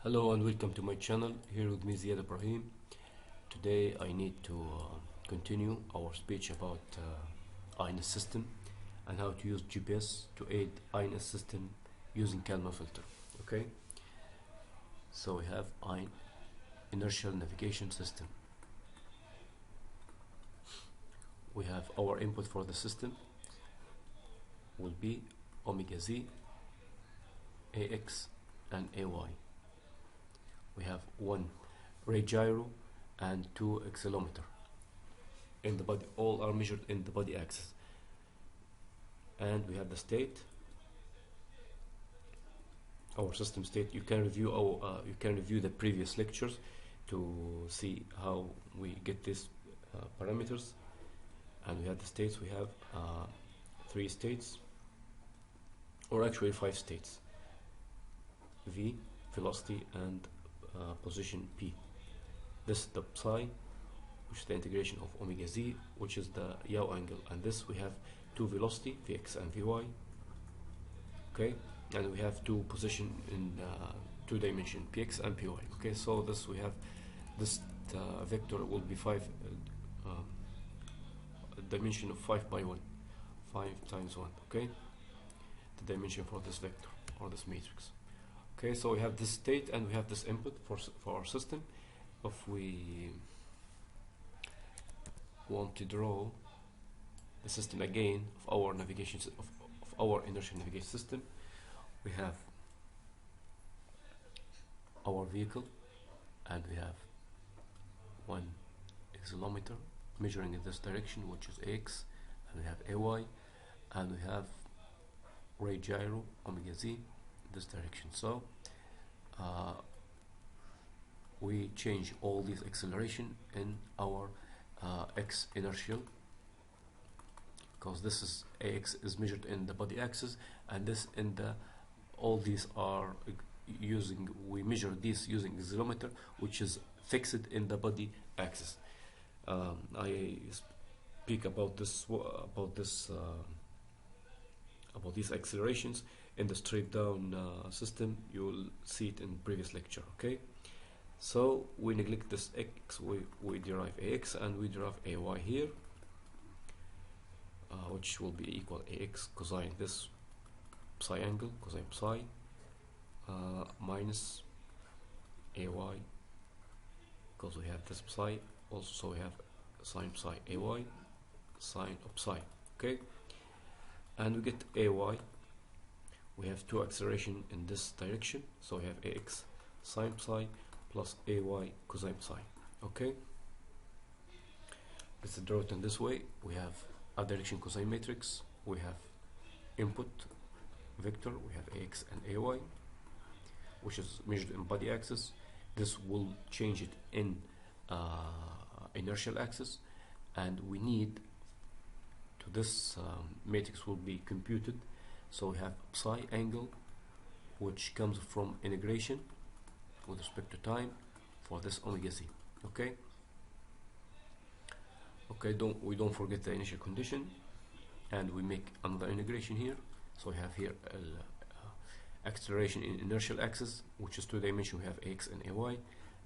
Hello and welcome to my channel. Here with me Ziad Ibrahim. Today I need to continue our speech about INS system and how to use GPS to aid INS system using Kalman Filter. Okay, so we have inertial navigation system. We have our input for the system will be omega z, ax and ay. We have one ray gyro and two accelerometer in the body. All are measured in the body axis. And we have the state, our system state. You can review the previous lectures to see how we get these parameters. And we have the states. We have 3 states, or actually 5 states: v, velocity, and position p. This is the psi, which is the integration of omega z, which is the yaw angle, and this we have 2 velocity, vx and vy. Okay, and we have 2 position in 2 dimension, px and py. Okay, so this we have this vector will be 5 dimension of 5 by 1, 5 times 1. Okay, the dimension for this vector or this matrix. Okay, so we have this state and we have this input for our system. If we want to draw the system again of our navigation of our inertial navigation system, we have our vehicle and we have one accelerometer measuring in this direction, which is x, and we have ay, and we have ray gyro omega z this direction. So we change all these acceleration in our x inertial, because this is ax is measured in the body axis, and this in the all these are we measure this using accelerometer, which is fixed in the body axis. I speak about these accelerations in the straight down system. You will see it in previous lecture. Okay, so we neglect this x, we derive ax and we derive ay here, which will be equal ax cosine this psi angle, cosine psi, minus ay, because we have this psi also, so we have sine psi ay, sine of psi. Okay, and we get ay. We have 2 acceleration in this direction, so we have ax sine psi plus ay cosine psi. Okay, let's draw it in this way. We have a direction cosine matrix, we have input vector, we have ax and ay, which is measured in body axis. This will change it in inertial axis, and we need to this matrix will be computed. So we have psi angle, which comes from integration with respect to time for this omega z. Okay, we don't forget the initial condition, and we make another integration here. So we have here acceleration in inertial axis, which is 2 dimension. We have ax and ay,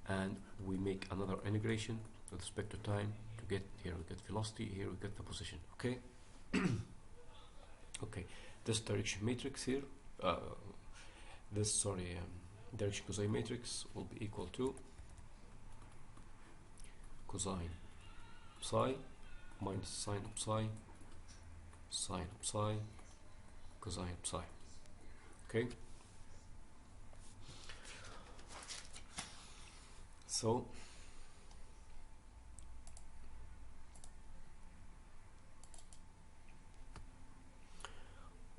and we make another integration with respect to time to get here. We get velocity, here we get the position. Okay. Okay, this direction matrix here, direction cosine matrix will be equal to cosine psi minus sine of psi, sine of psi, cosine of psi. Okay, so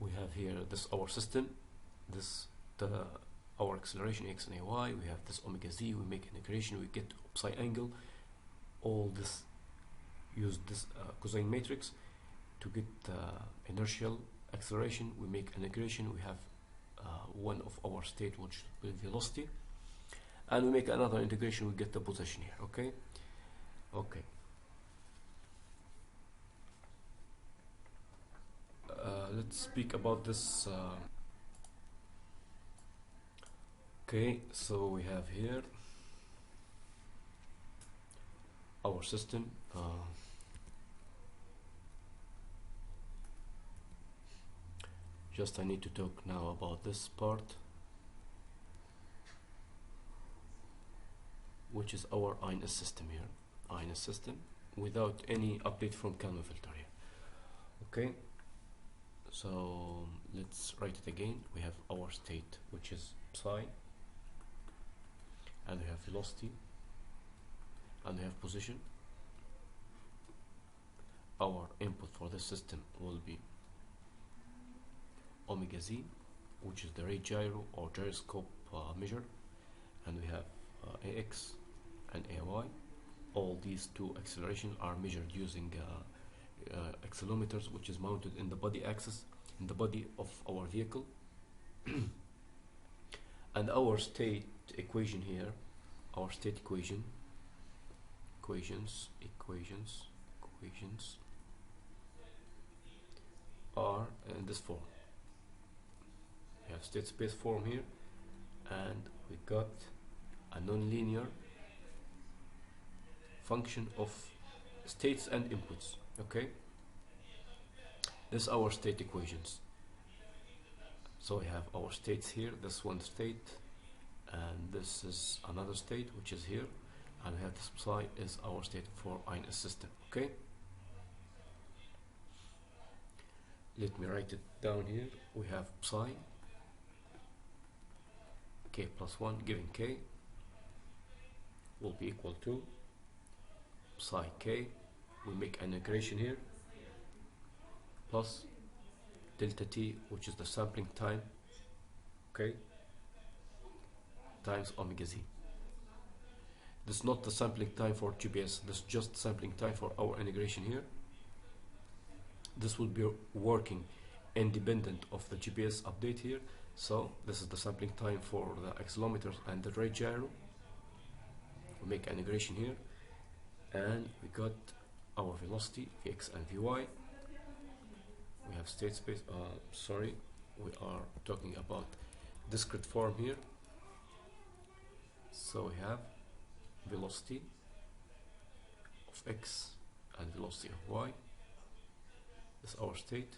we have here this our system, this our acceleration x and ay. We have this omega z, we make integration, we get psi angle. All this use this cosine matrix to get inertial acceleration. We make integration, we have one of our state, which is velocity, and we make another integration, we get the position here. Okay, let's speak about this Okay, so we have here our system. Just I need to talk now about this part, which is our INS system here. INS system without any update from Kalman Filter here. Okay, so let's write it again. We have our state, which is psi, and we have velocity, and we have position. Our input for this system will be omega z, which is the rate gyro or gyroscope measure, and we have ax and ay. All these two accelerations are measured using accelerometers, which is mounted in the body axis, in the body of our vehicle. And our state equation here, our state equations are in this form. We have state space form here, and we got a nonlinear function of states and inputs. Okay, this is our state equations. So we have our states here, this one state, and this is another state which is here, and we have this psi is our state for INS system. Okay, let me write it down here. We have psi k plus 1 given k will be equal to psi k, we make an integration here, plus delta t, which is the sampling time, okay, times omega z. This is not the sampling time for GPS, this is just sampling time for our integration here. This will be working independent of the GPS update here. So this is the sampling time for the accelerometers and the rate gyro. We make an integration here, and we got our velocity Vx and Vy. We have state space, sorry, we are talking about discrete form here. So we have velocity of x and velocity of y. This is our state,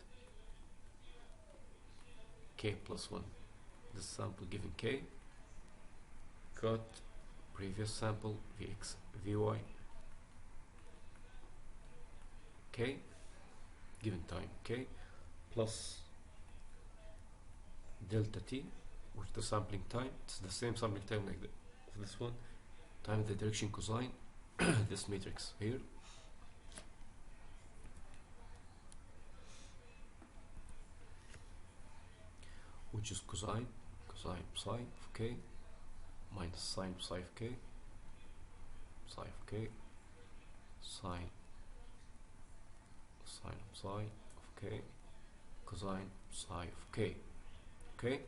k plus 1, this sample given k, got previous sample Vx, Vy, k, given time k, plus delta t, which is the sampling time. It's the same sampling time like this one, times the direction cosine, this matrix here, which is cosine psi of k minus sine psi of k, psi of k, sine psi of k, cosine psi of k, okay,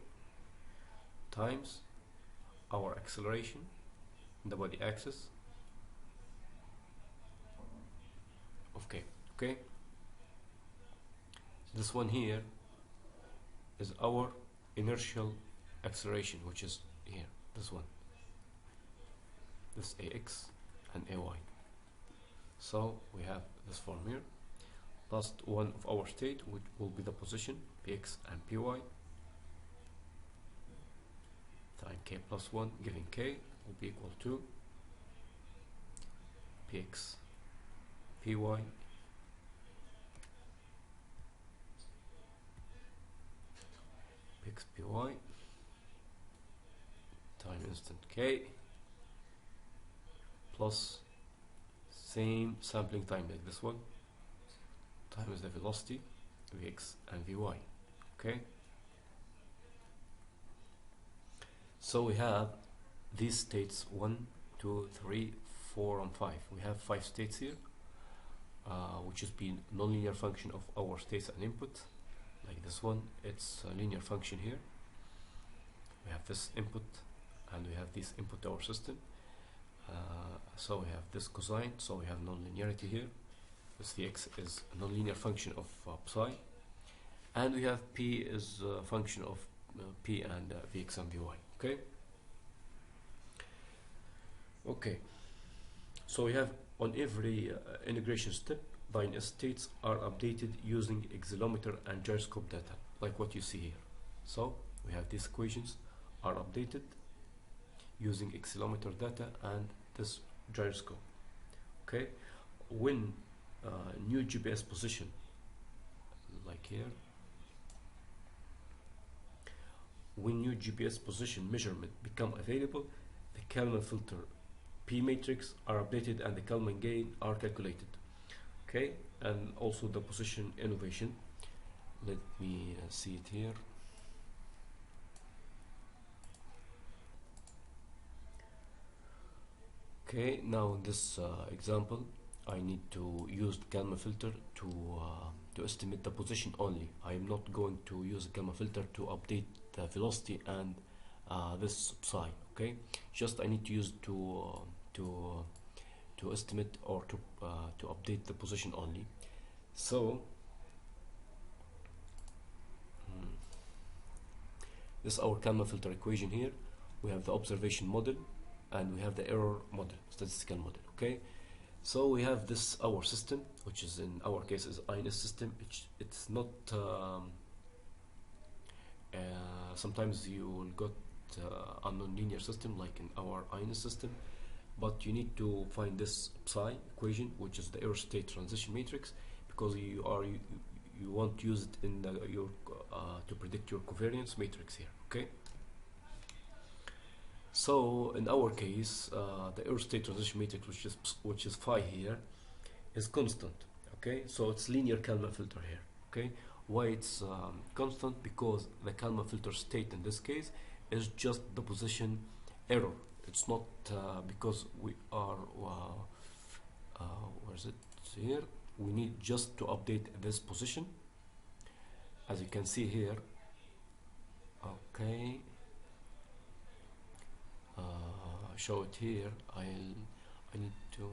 times our acceleration in the body axis of k. Okay, this one here is our inertial acceleration, which is here, this one, this ax and ay. So we have this form here, last one of our state, which will be the position px and py, time k plus 1 giving k will be equal to px py px py time instant k plus same sampling time like this one times the velocity Vx and Vy. Okay, so we have these states 1, 2, 3, 4 and 5. We have 5 states here, which has been nonlinear function of our states and input. Like this one, it's a linear function here. We have this input and we have this input to our system. So we have this cosine, so we have nonlinearity here. This Vx is a nonlinear function of psi, and we have P is a function of P and Vx and Vy. Okay, Okay, so we have on every integration step, line states are updated using accelerometer and gyroscope data, like what you see here. So we have these equations are updated using accelerometer data and this gyroscope. Okay, when new GPS position, like here, when new GPS position measurement become available, the Kalman filter P matrix are updated and the Kalman gain are calculated. Okay, and also the position innovation. Let me see it here. Okay, now in this example, I need to use the Kalman filter to estimate the position only. I am not going to use the Kalman filter to update the velocity and this psi. Okay, just I need to use to estimate or to update the position only. So this is our Kalman filter equation here. We have the observation model and we have the error model, statistical model. Okay, so we have this our system, which is in our case is INS system. It's not sometimes you will get a non-linear system like in our INS system, but you need to find this psi equation, which is the error state transition matrix, because you want to use it in your to predict your covariance matrix here. Okay, so in our case the error state transition matrix, which is phi here, is constant. Okay, so it's linear Kalman filter here. Okay, why it's constant? Because the Kalman filter state in this case is just the position error. It's not because we are where is it here? We need just to update this position, as you can see here. Okay, show it here. I need to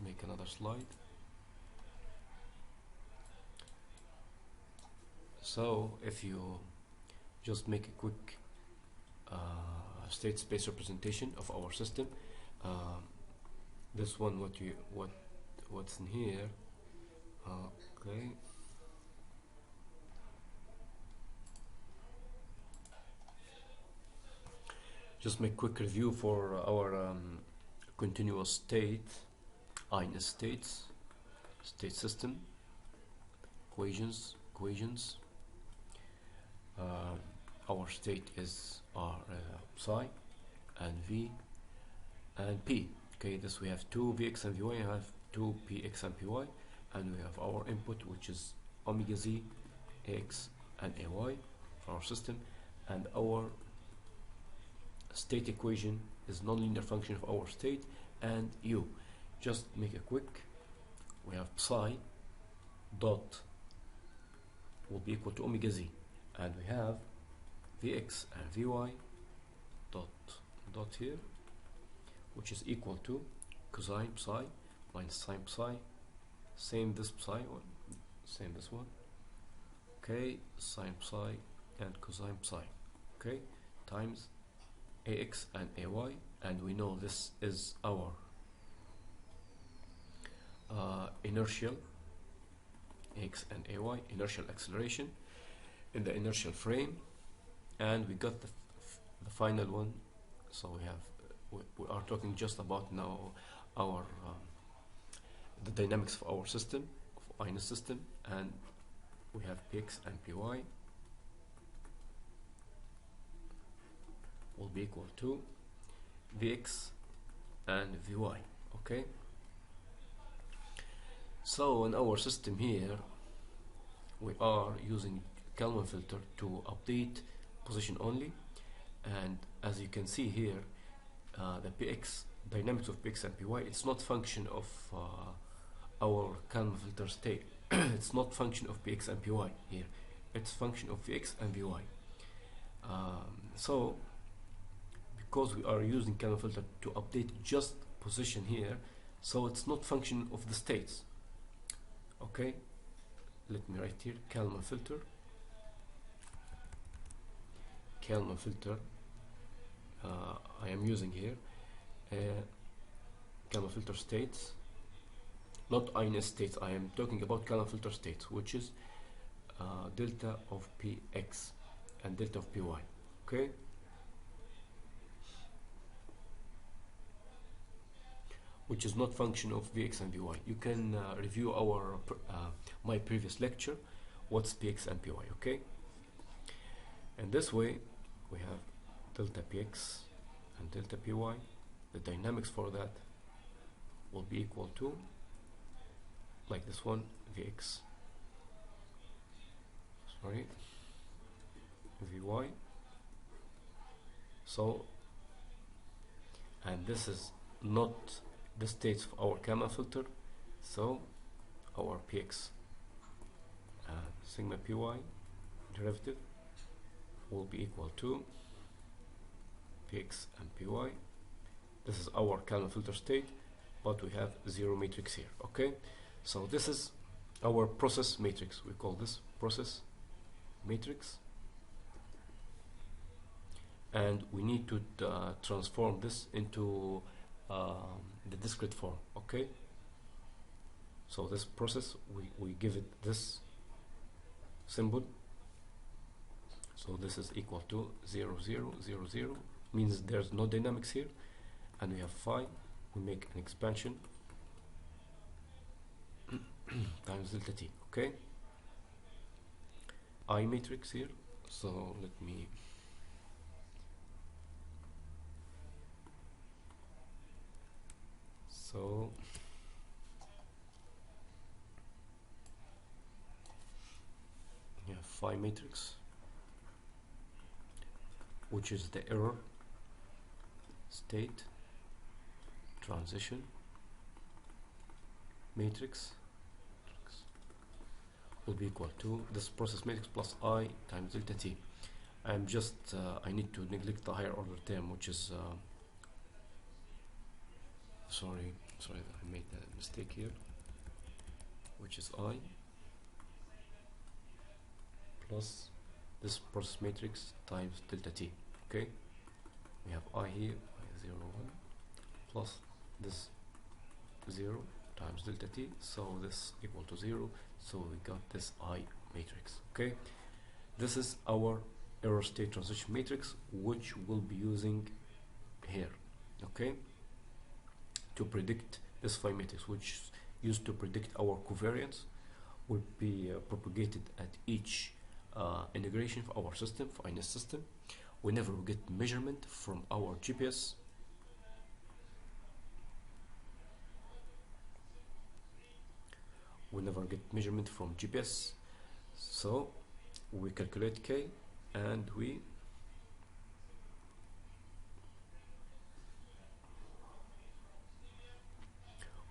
make another slide. So if you just make a quick state space representation of our system, this one, what's in here. Okay, just make quick review for our continuous state, INS states, state system, equations. Our state is psi and V and P. Okay, this we have two Vx and Vy, and have two Px and Py, and we have our input, which is omega z, Ax and Ay for our system, and our state equation is nonlinear function of our state and u. Just make a quick. We have psi dot will be equal to omega z, and we have Vx and Vy dot here, which is equal to cosine psi minus sine psi, same this psi one, same this one. Okay, sine psi and cosine psi. Okay, times Ax and Ay, and we know this is our inertial X and Ay, inertial acceleration in the inertial frame, and we got the final one. So we have we are talking just about now our the dynamics of our system, of INS system, and we have Px and Py will be equal to Vx and Vy. Okay, so in our system here we are using Kalman filter to update position only, and as you can see here, the Px dynamics of Px and Py, it's not function of our Kalman filter state. It's not function of Px and Py here, it's function of Vx and Vy. So because we are using Kalman filter to update just position here, so it's not function of the states. Okay, let me write here Kalman filter I am using here Kalman filter states, not INS states. I am talking about Kalman filter states, which is delta of Px and delta of Py. Okay, which is not function of Vx and Vy. You can review our my previous lecture, what's Px and Py. Okay, and this way we have delta Px and delta Py. The dynamics for that will be equal to, like this one, Vx, sorry, Vy. So, and this is not the states of our Kalman filter, so our Px sigma Py derivative will be equal to Px and Py. This is our Kalman filter state, but we have zero matrix here. Okay, so this is our process matrix. We call this process matrix, and we need to transform this into the discrete form. Okay, so this process, we give it this symbol, so this is equal to 0 0 0 0, means there's no dynamics here, and we have phi. We make an expansion times delta t. Okay, I matrix here, so let me phi matrix, which is the error state transition matrix, will be equal to this process matrix plus I times delta t. I'm just I need to neglect the higher order term, which is sorry, I made a mistake here, which is I plus this process matrix times delta t. Okay, we have I here, I 0 1, plus this 0 times delta t, so this equal to 0, so we got this I matrix. Okay, this is our error state transition matrix, which we'll be using here, okay, to predict this phi matrix, which is used to predict our covariance, will be propagated at each integration for our system, for INS system. Whenever we get measurement from our GPS, so we calculate K, and we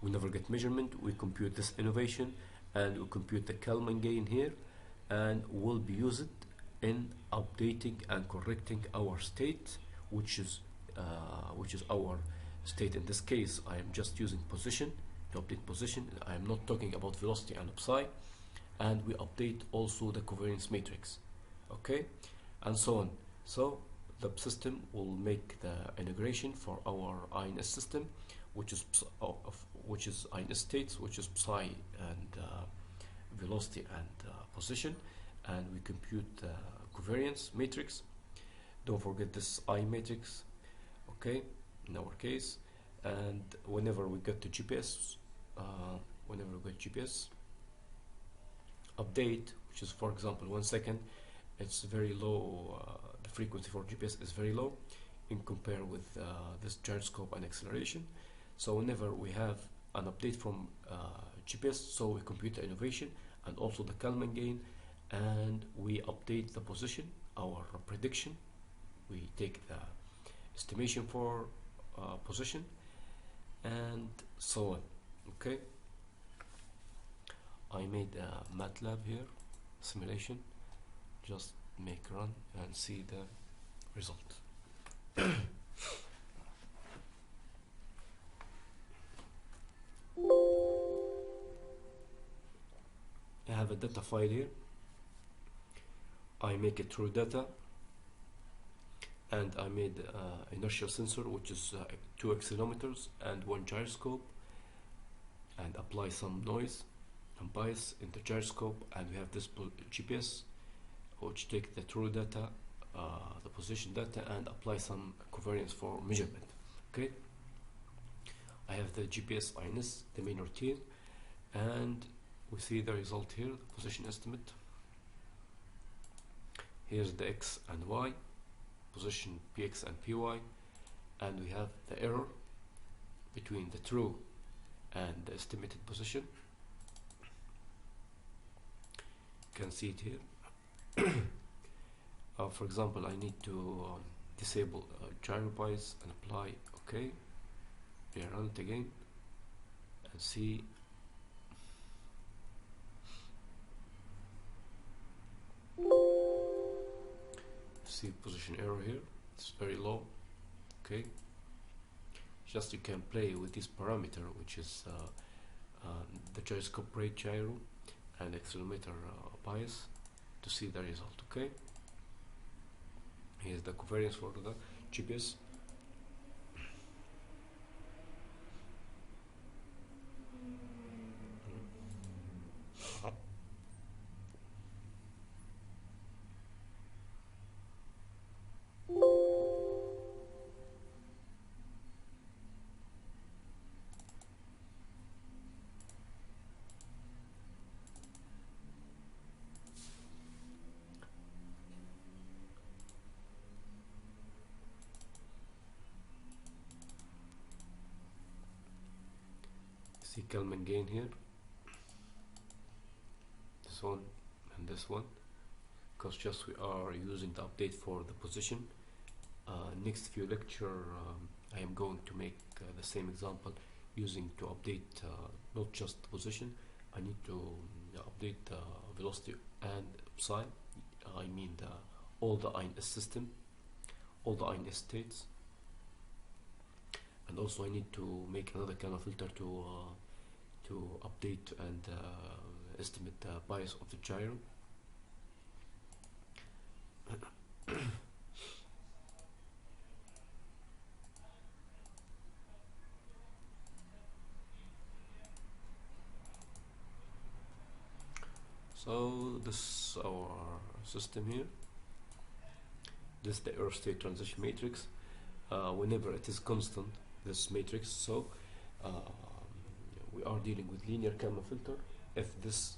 never get measurement, we compute this innovation, and we compute the Kalman gain here, and we'll be used it in updating and correcting our state, which is our state. In this case, I am just using position to update position. I am not talking about velocity and psi, and we update also the covariance matrix, okay, and so on. So the system will make the integration for our INS system, which is INS states, which is psi and velocity and position, and we compute the covariance matrix. Don't forget this I matrix, okay, in our case. And whenever we get to GPS, update, which is, for example, 1 second, it's very low. The frequency for GPS is very low in compare with this gyroscope and acceleration. So whenever we have an update from GPS, so we compute the innovation and also the Kalman gain, and we update the position, our prediction. We take the estimation for position, and so on. Okay, I made a Matlab here simulation. Just make run and see the result. I have a data file here. I make it through data, and I made inertial sensor, which is 2 accelerometers and 1 gyroscope, and apply some noise and bias in the gyroscope, and we have this GPS, which take the true data, the position data, and apply some covariance for measurement. Okay, I have the GPS INS, the main routine, and we see the result here, the position estimate. Here's the X and Y, position PX and PY, and we have the error between the true and the estimated position. You can see it here. For example, I need to disable gyro bias and apply OK. Run it again and see. See position error here, it's very low. Okay, just you can play with this parameter, which is the gyroscope rate gyro and accelerometer bias, to see the result. Okay, here's the covariance for the GPS. See Kalman gain here, this one and this one, because just we are using the update for the position. Next few lecture I am going to make the same example using to update not just the position. I need to update the velocity and psi, I mean all the INS system, all the INS states, and also I need to make another Kalman filter to update and estimate the bias of the gyro. So this is our system here. This is the error state transition matrix. Whenever it is constant, this matrix, so we are dealing with linear Kalman filter. If this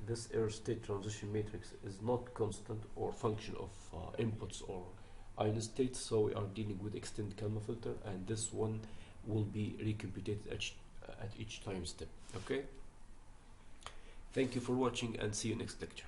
this error state transition matrix is not constant or function of inputs or INS states, so we are dealing with extended Kalman filter, and this one will be recomputed at each time step. Okay, thank you for watching, and see you next lecture.